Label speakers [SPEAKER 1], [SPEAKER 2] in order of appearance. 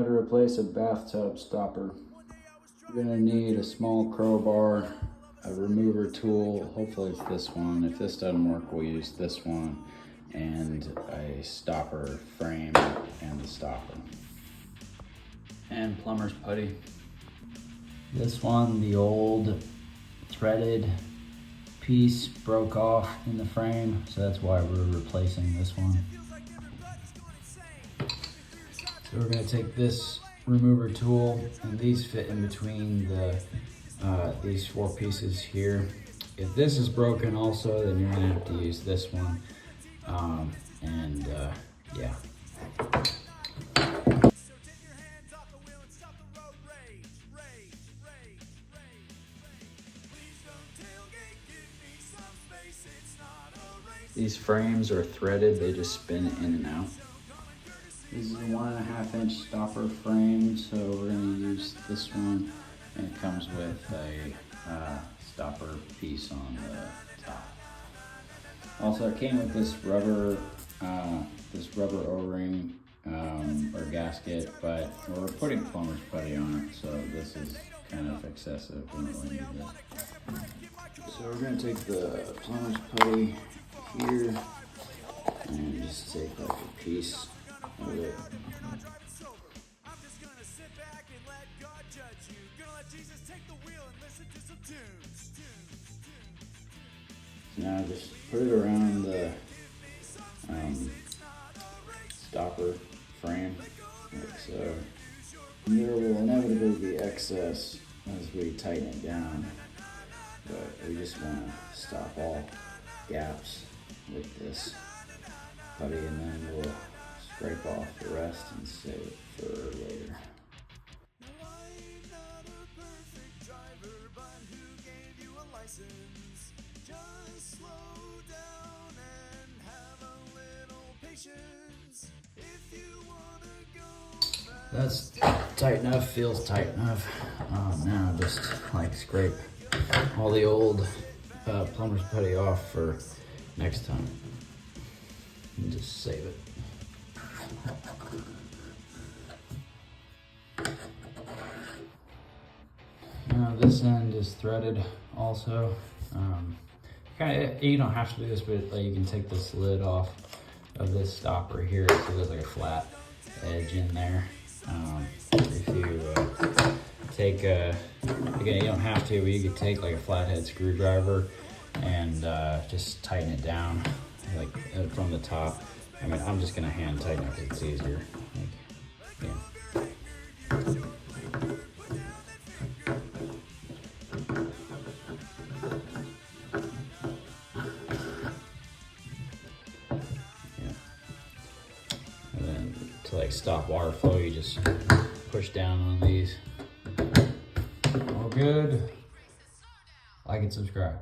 [SPEAKER 1] to replace a bathtub stopper. You're gonna need a small crowbar, a remover tool, hopefully it's this one. If this doesn't work, we'll use this one, and a stopper frame and the stopper. And plumber's putty. This one, the old threaded piece broke off in the frame, so that's why we're replacing this one. So we're gonna take this remover tool, and these fit in between these 4 pieces here. If this is broken also, then you're gonna have to use this one. Yeah. These frames are threaded, they just spin in and out. This is a 1.5 inch stopper frame, so we're gonna use this one, and it comes with a stopper piece on the top. Also, it came with this rubber O-ring or gasket, but we're putting plumber's putty on it, so this is kind of excessive. We don't really need this. So we're gonna take the plumber's putty here and just take like a piece of it. Now just put it around the stopper frame, like so. There will inevitably be excess as we tighten it down, but we just want to stop all gaps with this putty, and then we'll scrape off the rest and save it for later. That's tight enough, feels tight enough. Now just like scrape all the old plumber's putty off for next time. And just save it. Now this end is threaded also. You don't have to do this, but you can take this lid off of this stopper here, so there's like a flat edge in there. If you take again, you don't have to, but you could take like a flathead screwdriver and just tighten it down like from the top. I mean, I'm just gonna hand tighten it because it's easier. Yeah. And then to like stop water flow, you just push down on these. All good. Like and subscribe.